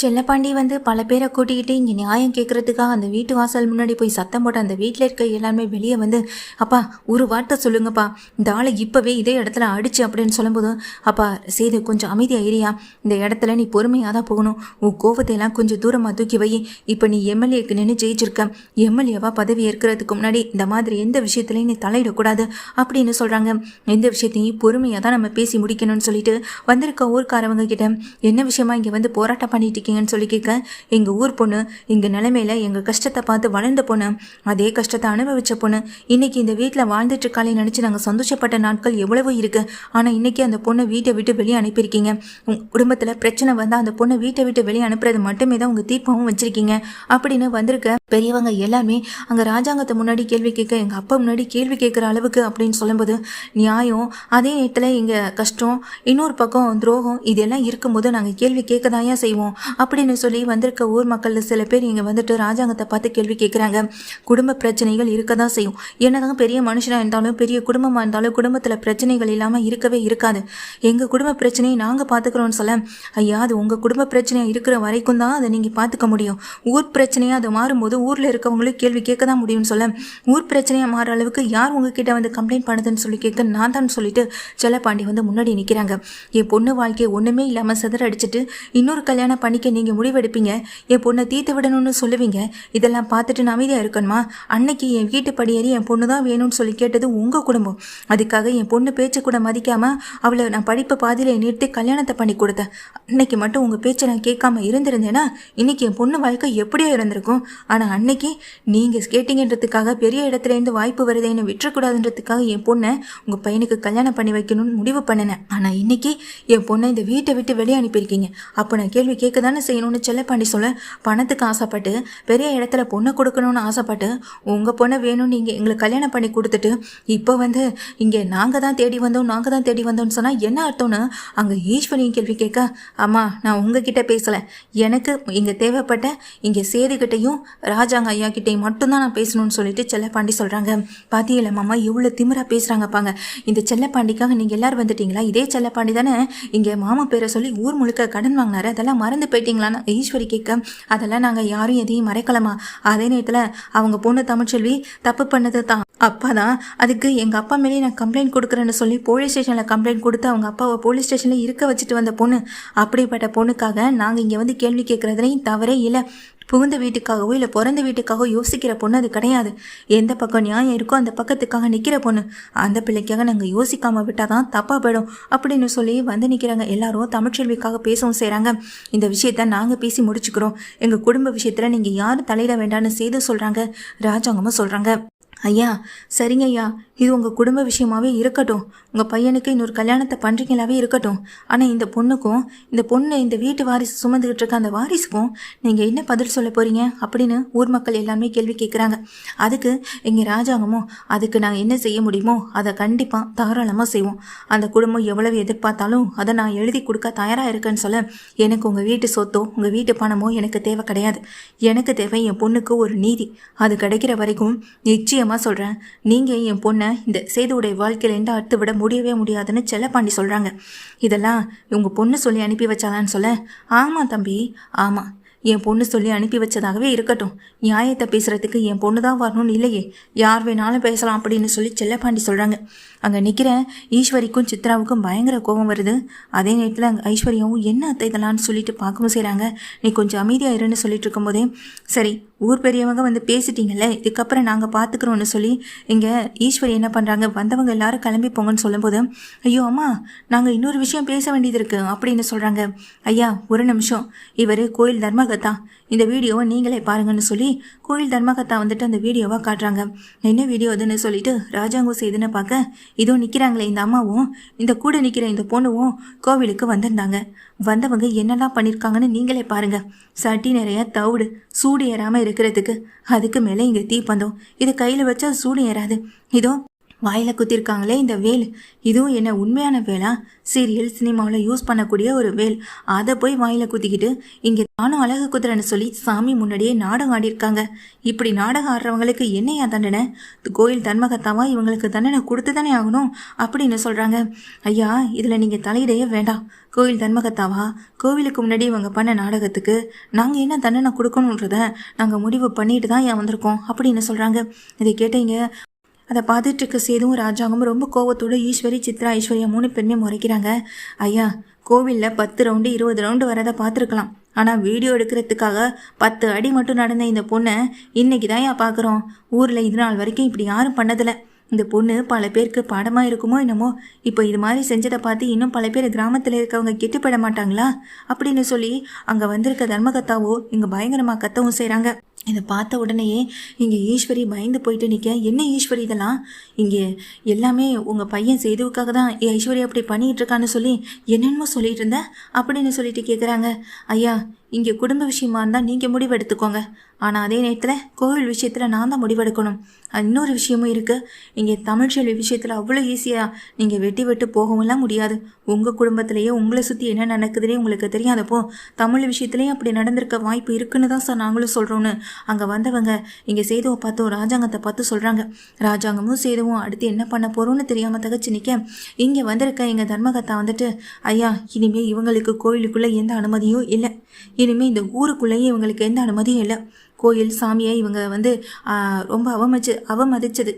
செல்லப்பாண்டி பல பேரை கூட்டிக்கிட்டு இங்கே நியாயம் கேட்கறதுக்காக அந்த வீட்டு வாசல் முன்னாடி போய் சத்தம் போட்ட அந்த வீட்டில் இருக்க எல்லாருமே வெளியே அப்பா ஒரு வார்த்தை சொல்லுங்கப்பா, இந்த ஆளை இப்போவே இதே இடத்துல அடிச்சு அப்படின்னு சொல்லும்போதும், அப்பா சேது கொஞ்சம் அமைதியாகிறியா, இந்த இடத்துல நீ பொறுமையாக தான் போகணும், உன் கோபத்தையெல்லாம் கொஞ்சம் தூரமாக தூக்கி வை. இப்போ நீ எம்எல்ஏக்கு நின்று ஜெயிச்சிருக்க, எம்எல்ஏவா பதவி ஏற்கிறதுக்கு முன்னாடி இந்த மாதிரி எந்த விஷயத்துலையும் நீ தலையிடக்கூடாது அப்படின்னு சொல்கிறாங்க. எந்த விஷயத்தையும் பொறுமையாக தான் நம்ம பேசி முடிக்கணும்னு சொல்லிட்டு வந்திருக்க ஊர்க்காரவங்க கிட்ட என்ன விஷயமா இங்கே போராட்டம் பண்ணிட்டு சொல்லி கேட்க, எங்க ஊர் பொண்ணு எங்க நிலைமையில எங்க கஷ்டத்தை பார்த்து வளர்ந்த பொண்ணு, அதே கஷ்டத்தை அனுபவிச்ச பொண்ணு, இன்னைக்கு இந்த வீட்டில் வாழ்ந்துட்டு இருக்காளே நினைச்சு நாங்கள் சந்தோஷப்பட்ட நாட்கள் எவ்வளவோ இருக்கு. ஆனா இன்னைக்கு அந்த பொண்ணை வீட்டை விட்டு வெளியே அனுப்பியிருக்கீங்க. உங்க குடும்பத்துல பிரச்சனை வந்தா அந்த பொண்ணை வீட்டை விட்டு வெளியே அனுப்புறது மட்டுமே தான் உங்க தீர்ப்பாகவும் வச்சிருக்கீங்க அப்படின்னு வந்திருக்க பெரியவங்க எல்லாருமே அங்க ராஜாங்கத்தை முன்னாடி கேள்வி கேட்க, எங்க அப்பா முன்னாடி கேள்வி கேட்கிற அளவுக்கு அப்படின்னு சொல்லும்போது நியாயம், அதே நேரத்துல எங்க கஷ்டம், இன்னொரு பக்கம் துரோகம், இதெல்லாம் இருக்கும்போது நாங்க கேள்வி கேட்கதாயா செய்வோம் அப்படின்னு சொல்லி வந்திருக்க ஊர் மக்கள் சில பேர் இங்கே ராஜாங்கத்தை பார்த்து கேள்வி கேட்குறாங்க. குடும்ப பிரச்சனைகள் இருக்க தான் செய்யும். என்னதான் பெரிய மனுஷனாக இருந்தாலும் பெரிய குடும்பமாக இருந்தாலும் குடும்பத்தில் பிரச்சனைகள் இல்லாமல் இருக்கவே இருக்காது. எங்கள் குடும்ப பிரச்சனையை நாங்கள் பார்த்துக்குறோன்னு சொல்ல, ஐயா அது உங்கள் குடும்ப பிரச்சனையாக இருக்கிற வரைக்கும் தான் அதை நீங்கள் பார்த்துக்க முடியும். ஊர் பிரச்சனையாக அது மாறும்போது ஊரில் இருக்கவங்களும் கேள்வி கேட்க தான் முடியும்னு சொல்ல, ஊர் பிரச்சனையாக மாற அளவுக்கு யார் உங்ககிட்ட கம்ப்ளைண்ட் பண்ணுதுன்னு சொல்லி கேட்க நான் தான் சொல்லிட்டு செல்லப்பாண்டி முன்னாடி நிற்கிறாங்க. என் பொண்ணு வாழ்க்கையை ஒன்றுமே இல்லாமல் சிதற அடிச்சுட்டு இன்னொரு கல்யாணம் பண்ணிக்க நீங்கள் முடிவெடுப்பீங்க, என் பொண்ணை தீர்த்து விடணும்னு சொல்லுவீங்க. இதெல்லாம் பார்த்துட்டு நான் அமைதியாக இருக்கணுமா? அன்னைக்கு என் வீட்டு படியேறி என் பொண்ணு தான் வேணும்னு சொல்லி கேட்டது உங்கள் குடும்பம். அதுக்காக என் பொண்ணு பேச்சு கூட மதிக்காமல் அவளை நான் படிப்பை பாதியில் நிறுத்தி கல்யாணத்தை பண்ணி கொடுத்தேன். அன்னைக்கு மட்டும் உங்கள் பேச்சை நான் கேட்காம இருந்திருந்தேன்னா இன்னைக்கு என் பொண்ணு வாழ்க்கை எப்படியோ இருந்திருக்கும். ஆனால் அன்னைக்கு நீங்கள் கேட்டீங்கன்றதுக்காக பெரிய இடத்துலேருந்து வாய்ப்பு வருதுன்னு விட்டுறக்கூடாதுன்றதுக்காக என் பொண்ணை உங்கள் பையனுக்கு கல்யாணம் பண்ணி வைக்கணும்னு முடிவு பண்ணினேன். ஆனால் இன்னைக்கு என் பொண்ணை இந்த வீட்டை விட்டு வெளியே அனுப்பியிருக்கீங்க. அப்போ நான் கேள்வி கேட்க தானே செய்யணும்னு செல்லப்பாண்டி சொல்ல, பணத்துக்கு ஆசைப்பட்டு பெரிய இடத்துல பொண்ணை கொடுக்கணும்னு ஆசைப்பட்டு உங்கள் பொண்ணை வேணும்னு நீங்கள் எங்களுக்கு கல்யாணம் பண்ணி கொடுத்துட்டு இப்போ இங்கே நாங்கள் தான் தேடி வந்தோம்னு சொன்னால் என்ன அர்த்தம்னு அங்கே ஈஸ்வரியும் கேள்வி கேட்க, அம்மா நான் உங்ககிட்ட பேசலை, எனக்கு இங்கே தேவைப்பட்ட இங்கே சேதுகிட்டையும் ராஜாங்க ஐயா கிட்டையும் மட்டும்தான் நான் பேசணும்னு சொல்லிட்டு செல்லப்பாண்டி சொல்கிறாங்க. பாத்தியில மாமா இவ்வளோ திமிரா பேசுகிறாங்கப்பாங்க. இந்த செல்லப்பாண்டிக்காக நீங்கள் எல்லாரும் வந்துட்டீங்களா? இதே செல்லப்பாண்டி தானே இங்கே மாமா பேரை சொல்லி ஊர் முழுக்க கடன் வாங்கினாரு, அதெல்லாம் மறந்து போயிட்டீங்களான்னு ஈஸ்வரி கேட்க, அதெல்லாம் நாங்கள் யாரும் எதையும் மறைக்கலாமா? அதே நேரத்தில் அவங்க பொண்ணு தமிழ்ச்செல்வி தப்பு பண்ணது தான், அப்பா தான் அதுக்கு எங்கள் அப்பா மேலேயே நான் கம்ப்ளைண்ட் கொடுக்குறேன்னு சொல்லி போலீஸ் ஸ்டேஷனில் கம்ப்ளைண்ட் கொடுத்து அவங்க அப்பாவை போலீஸ் ஸ்டேஷனில் இருக்க வச்சுட்டு வந்த பொண்ணு. அப்படிப்பட்ட பொண்ணுக்காக நாங்கள் இங்கே கேள்வி கேட்குறதுலையும் தவறே இல்லை. புகுந்த வீட்டுக்காகவோ இல்லை பிறந்த வீட்டுக்காகவோ யோசிக்கிற பொண்ணு அது கிடையாது. எந்த பக்கம் நியாயம் இருக்கோ அந்த பக்கத்துக்காக நிற்கிற பொண்ணு. அந்த பிள்ளைக்காக நாங்கள் யோசிக்காமல் விட்டால் தான் தப்பாக போயிடும் அப்படின்னு சொல்லி நிற்கிறாங்க. எல்லாரும் தமிழ்ச்செல்விக்காக பேசவும் செய்கிறாங்க. இந்த விஷயத்த நாங்கள் பேசி முடிச்சுக்கிறோம், எங்கள் குடும்ப விஷயத்தில் நீங்கள் யாரும் தலையிட வேண்டாம்னு செய்து சொல்கிறாங்க. ராஜாங்கமும் சொல்கிறாங்க, ஐயா சரிங்க ஐயா, இது உங்கள் குடும்ப விஷயமாகவே இருக்கட்டும், உங்கள் பையனுக்கு இன்னொரு கல்யாணத்தை பண்ணுறீங்களாவே இருக்கட்டும். ஆனால் இந்த பொண்ணுக்கும் இந்த பொண்ணு இந்த வீட்டு வாரிசு சுமந்துக்கிட்டு இருக்க அந்த வாரிசுக்கும் நீங்கள் என்ன பதில் சொல்ல போகிறீங்க அப்படின்னு ஊர் மக்கள் எல்லாமே கேள்வி கேட்குறாங்க. அதுக்கு எங்கள் ராஜாங்கமும், அதுக்கு நாங்கள் என்ன செய்ய முடியுமோ அதை கண்டிப்பாக தாராளமாக செய்வோம். அந்த குடும்பம் எவ்வளவு எதிர்பார்த்தாலும் அதை நான் எழுதி கொடுக்க தயாராக இருக்கேன்னு சொல்ல, எனக்கு உங்கள் வீட்டு சொத்தோ உங்கள் வீட்டு பணமோ எனக்கு தேவை கிடையாது. எனக்கு தேவை என் பொண்ணுக்கு ஒரு நீதி. அது கிடைக்கிற வரைக்கும் நிச்சயமாக சொல்கிறேன், நீங்கள் என் பொண்ணை இந்த சேதுவுடைய வாழ்க்கையிலேருந்து அறுத்து விட முடியவே முடியாதுன்னு செல்லப்பாண்டி சொல்கிறாங்க. இதெல்லாம் உங்கள் பொண்ணு சொல்லி அனுப்பி வச்சாலான்னு சொல்ல, ஆமாம் தம்பி ஆமாம், என் பொண்ணு சொல்லி அனுப்பி வச்சதாகவே இருக்கட்டும். நியாயத்தை பேசுகிறதுக்கு என் பொண்ணு தான் வரணும்னு இல்லையே, யார் வேணாலும் பேசலாம் அப்படின்னு சொல்லி செல்லப்பாண்டி சொல்கிறாங்க. அங்கே நிற்கிற ஈஸ்வரிக்கும் சித்ராவுக்கும் பயங்கர கோபம் வருது. அதே நேரத்தில் அங்கே ஐஸ்வர்யாவும் என்ன அத்தை இதெல்லாம்னு சொல்லிட்டு பார்க்கவும் செய்கிறாங்க. நீ கொஞ்சம் அமைதியாக இருன்னு சொல்லிட்டு இருக்கும்போதே, சரி ஊர் பெரியவங்க பேசிட்டீங்கல்ல, இதுக்கப்புறம் நாங்கள் பார்த்துக்குறோன்னு சொல்லி இங்கே ஈஸ்வரி என்ன பண்ணுறாங்க, வந்தவங்க எல்லாரும் கிளம்பி போங்கன்னு சொல்லும்போது, ஐயோ அம்மா நாங்கள் இன்னொரு விஷயம் பேச வேண்டியது இருக்குது அப்படின்னு சொல்கிறாங்க. ஐயா ஒரு நிமிஷம், இவர் கோயில் தர்மகத்தா, இந்த வீடியோவை நீங்களே பாருங்கன்னு சொல்லி கோயில் தர்மகத்தா அந்த வீடியோவை காட்டுறாங்க. என்ன வீடியோ அதுன்னு சொல்லிட்டு ராஜாங்கம் செய்துன்னு பார்க்க, இதோ நிற்கிறாங்களே இந்த அம்மாவும் இந்த கூட நிற்கிற இந்த பொண்ணுவும் கோவிலுக்கு வந்திருந்தாங்க. வந்தவங்க என்னெல்லாம் பண்ணியிருக்காங்கன்னு நீங்களே பாருங்க. சட்டி நிறைய தவிடு சூடு ஏறாமல் இருக்கிறதுக்கு, அதுக்கு மேலே இங்கே தீப்பந்தம், இது கையில் வச்சா சூடு ஏறாது. இதோ வாயில் குத்திருக்காங்களே இந்த வேல், இதுவும் என்ன உண்மையான வேலா? சீரியல் சினிமாவில் யூஸ் பண்ணக்கூடிய ஒரு வேல், அதை போய் வாயில் குத்திக்கிட்டு இங்கே நானும் அழகு குத்துறேன்னு சொல்லி சாமி முன்னாடியே நாடகம் ஆடியிருக்காங்க. இப்படி நாடகம் ஆடுறவங்களுக்கு என்னையா தண்டனை? கோயில் தன்மகத்தாவா இவங்களுக்கு தண்டனை கொடுத்து தானே ஆகணும் அப்படின்னு சொல்கிறாங்க. ஐயா, இதில் நீங்கள் தலையிடையே வேண்டாம். கோயில் தன்மகத்தாவா, கோவிலுக்கு முன்னாடி இவங்க பண்ண நாடகத்துக்கு நாங்கள் என்ன தண்டனை கொடுக்கணுன்றத நாங்கள் முடிவு பண்ணிட்டு தான் ஏன் வந்திருக்கோம் அப்படின்னு சொல்கிறாங்க. இதை கேட்டீங்க. அதை பார்த்துட்டு இருக்க சேதுவும் ராஜாங்கமும் ரொம்ப கோவத்தோடு ஈஸ்வரி, சித்ரா, ஐஸ்வர்யா 3 பேருமே முறைக்கிறாங்க. ஐயா, கோவிலில் 10 ரவுண்டு 20 ரவுண்டு வரதை பார்த்துருக்கலாம். ஆனால் வீடியோ எடுக்கிறதுக்காக 10 அடி மட்டும் நடந்த இந்த பொண்ணை இன்னைக்கு தான் ஏன் பார்க்குறோம்? ஊரில் இது நாள் வரைக்கும் இப்படி யாரும் பண்ணதில்லை. இந்த பொண்ணு பல பேருக்கு பாடமாக இருக்குமோ என்னமோ. இப்போ இது மாதிரி செஞ்சதை பார்த்து இன்னும் பல பேர் கிராமத்தில் இருக்கவங்க கெட்டுப்பட மாட்டாங்களா அப்படின்னு சொல்லி அங்கே வந்திருக்க தர்மகத்தாவோ இங்கே பயங்கரமாக கத்தவும் செய்கிறாங்க. இதை பார்த்த உடனேயே இங்கே ஈஸ்வரி பயந்து போயிட்டு நிற்க, என்ன ஈஸ்வரி இதெல்லாம்? இங்கே எல்லாமே உங்கள் பையன் சேதுவுக்காக தான் ஐஸ்வரி அப்படி பண்ணிகிட்டு இருக்கான்னு சொல்லி என்னென்னமோ சொல்லிட்டு இருந்தேன் அப்படின்னு சொல்லிட்டு கேட்குறாங்க. ஐயா, இங்கே குடும்ப விஷயமா இருந்தால் நீங்கள் முடிவு எடுத்துக்கோங்க. ஆனால் அதே நேரத்தில் கோவில் விஷயத்தில் நான் தான் முடிவெடுக்கணும். இன்னொரு விஷயமும் இருக்குது. இங்கே தமிழ்ச்செல்வி விஷயத்தில் அவ்வளோ ஈஸியாக நீங்கள் வெட்டி போகவும்லாம் முடியாது. உங்கள் குடும்பத்திலேயே உங்களை சுற்றி என்ன நடக்குதுன்னே உங்களுக்கு தெரியாதப்போ தமிழ் விஷயத்துலேயும் அப்படி நடந்திருக்க வாய்ப்பு இருக்குன்னு தான் சார் நாங்களும் சொல்கிறோன்னு அங்கே வந்தவங்க இங்கே சேதுவை பார்த்து ராஜாங்கத்தை பார்த்து சொல்கிறாங்க. ராஜாங்கமும் சேதுவும் அடுத்து என்ன பண்ண போகிறோன்னு தெரியாமல் தகச்சு நிற்க, இங்கே வந்திருக்க எங்கள் தர்மகத்தா வந்துட்டு, ஐயா, இனிமேல் இவங்களுக்கு கோயிலுக்குள்ளே எந்த அனுமதியும் இல்லை. இனிமேல் இந்த ஊருக்குள்ளேயே இவங்களுக்கு எந்த அனுமதியும் இல்லை. கோயில் சாமியை இவங்க ரொம்ப அவமதிச்சது,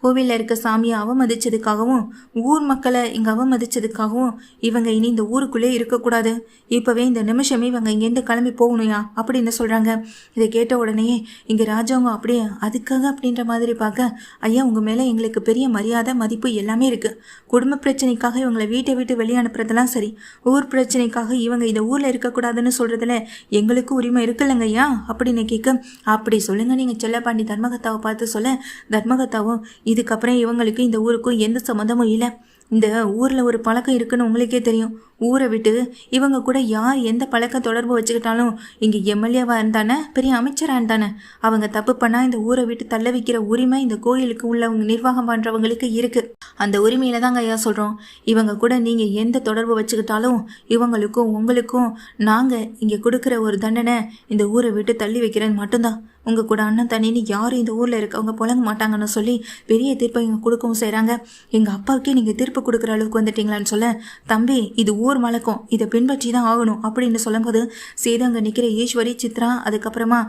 கோவிலில் இருக்க சாமியை அவமதிச்சதுக்காகவும் ஊர் மக்களை இங்கே அவமதிச்சதுக்காகவும் இவங்க இனி இந்த ஊருக்குள்ளே இருக்கக்கூடாது. இப்போவே இந்த நிமிஷமே இவங்க இங்கேருந்து கிளம்பி போகணுயா அப்படின்னு சொல்கிறாங்க. இதை கேட்ட உடனேயே இங்கே ராஜாங்க அப்படியே அதுக்காக அப்படின்ற மாதிரி பார்க்க, ஐயா, உங்கள் மேலே எங்களுக்கு பெரிய மரியாதை மதிப்பு எல்லாமே இருக்குது. குடும்ப பிரச்சனைக்காக இவங்களை வீட்டை விட்டு வெளியே அனுப்புறதெல்லாம் சரி, ஊர் பிரச்சனைக்காக இவங்க இந்த ஊரில் இருக்கக்கூடாதுன்னு சொல்கிறதுல எங்களுக்கு உரிமை இருக்குல்லங்க ஐயா அப்படின்னு கேட்க, அப்படி சொல்லுங்கள் நீங்கள் செல்லப்பாண்டி தர்மகத்தாவை பார்த்து சொல்ல, தர்மகத்தாவும் இதுக்கப்புறம் இவங்களுக்கு இந்த ஊருக்கும் எந்த சம்மந்தமும் இல்லை. இந்த ஊரில் ஒரு பழக்கம் இருக்குன்னு உங்களுக்கே தெரியும். ஊரை விட்டு இவங்க கூட யார் எந்த பழக்க தொடர்பு வச்சுக்கிட்டாலும் இங்கே எம்எல்ஏவாக இருந்தானே, பெரிய அமைச்சராக இருந்தானே, அவங்க தப்பு பண்ணால் இந்த ஊரை விட்டு தள்ள வைக்கிற உரிமை இந்த கோயிலுக்கு உள்ளவங்க நிர்வாகம் பண்ணுறவங்களுக்கு இருக்குது. அந்த உரிமையில தாங்க ஐயா சொல்கிறோம். இவங்க கூட நீங்கள் எந்த தொடர்பு வச்சுக்கிட்டாலும் இவங்களுக்கும் உங்களுக்கும் நாங்கள் இங்கே கொடுக்குற ஒரு தண்டனை இந்த ஊரை விட்டு தள்ளி வைக்கிறது மட்டும்தான். உங்கள் கூட அண்ணன் தண்ணின்னு யாரும் இந்த ஊரில் இருக்கவங்க புழங்க மாட்டாங்கன்னு சொல்லி பெரிய தீர்ப்பை இங்கே கொடுக்கவும் செய்கிறாங்க. எங்கள் அப்பாவுக்கே நீங்கள் தீர்ப்பு கொடுக்குற அளவுக்கு வந்துட்டீங்களான்னு சொல்ல, தம்பி, இது ஊர் வழக்கம், இதை பின்பற்றி தான் ஆகணும் அப்படின்னு சொல்லும்போது சேது அங்கே நிற்கிற ஈஸ்வரி, சித்ரா, அதுக்கப்புறமா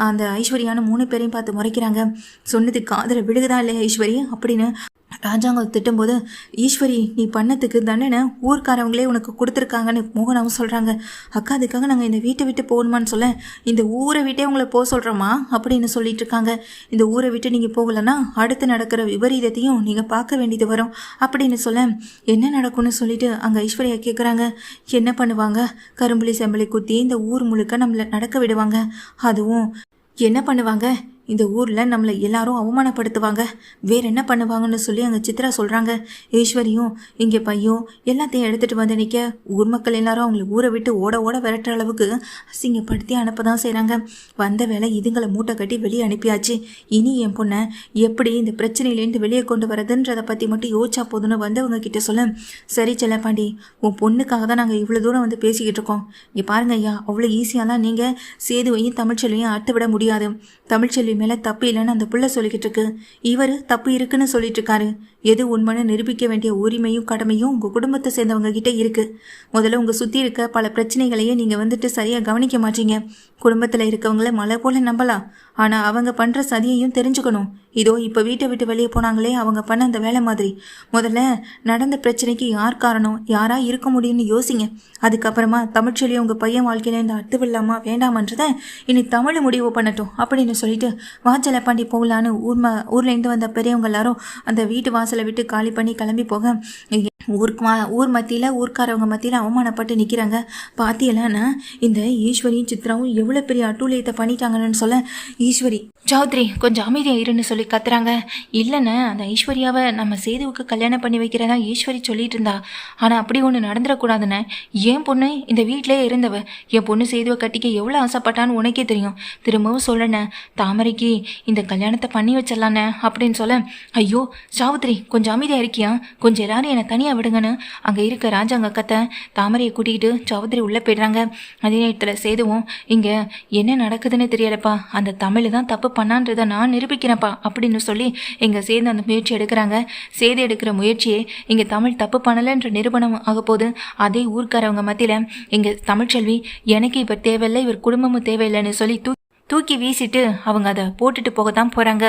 அந்த ஐஸ்வர்யான 3 பேரையும் பார்த்து முறைக்கிறாங்க. சொன்னது காதில் விழுகுதா இல்லையா ஈஸ்வரி அப்படின்னு ராஜாங்க திட்டும்போது, ஈஸ்வரி, நீ பண்ணதுக்கு தண்டனை ஊர்க்காரவங்களே உனக்கு கொடுத்துருக்காங்கன்னு மோகனாவும் சொல்கிறாங்க. அக்கா, அதுக்காக நாங்கள் இந்த வீட்டை விட்டு போகணுமான்னு சொல்ல, இந்த ஊரை விட்டே உங்களை போக சொல்கிறோமா அப்படின்னு சொல்லிட்டு இருக்காங்க. இந்த ஊரை விட்டு நீங்கள் போகலைன்னா அடுத்து நடக்கிற விபரீதத்தையும் நீங்கள் பார்க்க வேண்டியது வரும் அப்படின்னு சொல்ல, என்ன நடக்கும்னு சொல்லிட்டு அங்கே ஐஸ்வர்யா கேட்குறாங்க. என்ன பண்ணுவாங்க? கரும்புலி செம்பளி குத்தி இந்த ஊர் முழுக்க நம்மளை நடக்க விடுவாங்க. அதுவும் என்ன பண்ணுவாங்க? இந்த ஊரில் நம்மளை எல்லாரும் அவமானப்படுத்துவாங்க. வேற என்ன பண்ணுவாங்கன்னு சொல்லி அங்கே சித்ரா சொல்கிறாங்க. ஈஸ்வரியும் இங்கே பையும் எல்லாத்தையும் எடுத்துகிட்டு வந்து நிற்க, ஊர் மக்கள் எல்லாரும் அவங்களை ஊரை விட்டு ஓட ஓட விரட்டுற அளவுக்கு அசிங்கப்படுத்தி அனுப்ப தான் செய்கிறாங்க. வந்த வேலை இதுங்களை மூட்டை கட்டி வெளியே அனுப்பியாச்சு. இனி என் பொண்ணை எப்படி இந்த பிரச்சனையிலேருந்து வெளியே கொண்டு வரதுன்றதை பற்றி மட்டும் யோசிச்சா போதுன்னு வந்தவங்க கிட்ட சொல்ல, சரி செல்லப்பாண்டி, உன் பொண்ணுக்காக தான் நாங்கள் இவ்வளோ தூரம் வந்து பேசிக்கிட்டு இருக்கோம். இங்கே பாருங்க ஐயா, அவ்வளோ ஈஸியாலாம் நீங்கள் சேதுவையும் தமிழ்ச்செல்வியும் அறுத்து விட முடியாது. தமிழ்ச்செல்வி மேலே தப்பு இல்லைன்னு அந்த புள்ள சொல்லிக்கிட்டு இருக்கு. இவர் தப்பு இருக்குன்னு சொல்லிட்டு இருக்காரு. எது உண்மைன்னு நிரூபிக்க வேண்டிய உரிமையும் கடமையும் உங்கள் குடும்பத்தை சேர்ந்தவங்க கிட்ட இருக்கு. முதல்ல உங்கள் சுற்றி இருக்க பல பிரச்சனைகளையே நீங்கள் வந்துட்டு சரியாக கவனிக்க மாட்டீங்க. குடும்பத்தில் இருக்கவங்கள மலை போல நம்பலாம், ஆனால் அவங்க பண்ணுற சதியையும் தெரிஞ்சுக்கணும். இதோ இப்போ வீட்டை விட்டு வெளியே போனாங்களே, அவங்க பண்ண அந்த வேலை மாதிரி. முதல்ல நடந்த பிரச்சனைக்கு யார் காரணம், யாரா இருக்க முடியும்னு யோசிங்க. அதுக்கப்புறமா தமிழ்ச்செல்வி உங்கள் பையன் வாழ்க்கையில இந்த அர்த்தம் இல்லாமா வேண்டாமன்றதை இனி தமிழ் முடிவு பண்ணட்டும் அப்படின்னு சொல்லிட்டு வாச்சலப்பாண்டி போகலான்னு ஊர்லேருந்து வந்த பெரியவங்க எல்லாரும் அந்த வீட்டு வாசலை விட்டு காலி பண்ணி கிளம்பி போக, ஊர் மத்தியில் ஊர்க்காரவங்க மத்தியில் அவமானப்பட்டு நிற்கிறாங்க. பாத்தியலான்னா இந்த ஈஸ்வரியும் சித்ராவும் எவ்வளோ பெரிய அட்டூழியத்தை பண்ணிட்டாங்கன்னு சொல்ல, ஈஸ்வரி, சௌத்ரி கொஞ்சம் அமைதியாக இருன்னு சொல்லி கத்துறாங்க. இல்லைன்னு அந்த ஐஸ்வர்யாவை நம்ம சேதுவுக்கு கல்யாணம் பண்ணி வைக்கிறதா ஈஸ்வரி சொல்லிட்டு இருந்தா. ஆனால் அப்படி ஒன்று நடந்துடக்கூடாதுன்னு என் பொண்ணு இந்த வீட்டிலே இருந்தவ. என் பொண்ணு சேதுவை கட்டிக்க எவ்வளோ ஆசைப்பட்டான்னு உனக்கே தெரியும். திரும்பவும் சொல்லணே, தாமரைக்கு இந்த கல்யாணத்தை பண்ணி வச்சிடலான்னு அப்படின்னு சொல்ல, ஐயோ சாவித்ரி கொஞ்சம் அமைதியாக இருக்கியா, கொஞ்சம் எல்லாரும் என்னை தனியாக விடுங்கன்னு அங்கே இருக்க ராஜாங்க கத்தை தாமரையை கூட்டிகிட்டு சௌத்ரி உள்ளே போயிடுறாங்க. அதே நேரத்தில் சேதுவும் இங்கே என்ன நடக்குதுன்னு தெரியலப்பா, அந்த தமிழ் தான் தப்பு பண்ணான்றதை நான் நிரூபிக்கிறேன்ப்பா அப்படின்னு சொல்லி எங்கள் சேது அந்த முயற்சி எடுக்கிறாங்க. சேது எடுக்கிற முயற்சியே இங்கே தமிழ் தப்பு பண்ணலைன்ற நிரூபணம் ஆக போது. அதே ஊர்க்காரவங்க மத்தியில் எங்கள் தமிழ்ச்செல்வி எனக்கு இப்போ தேவையில்லை, இவர் குடும்பமும் தேவையில்லைன்னு சொல்லி தூக்கி வீசிட்டு அவங்க அதை போட்டுட்டு போக தான் போகிறாங்க.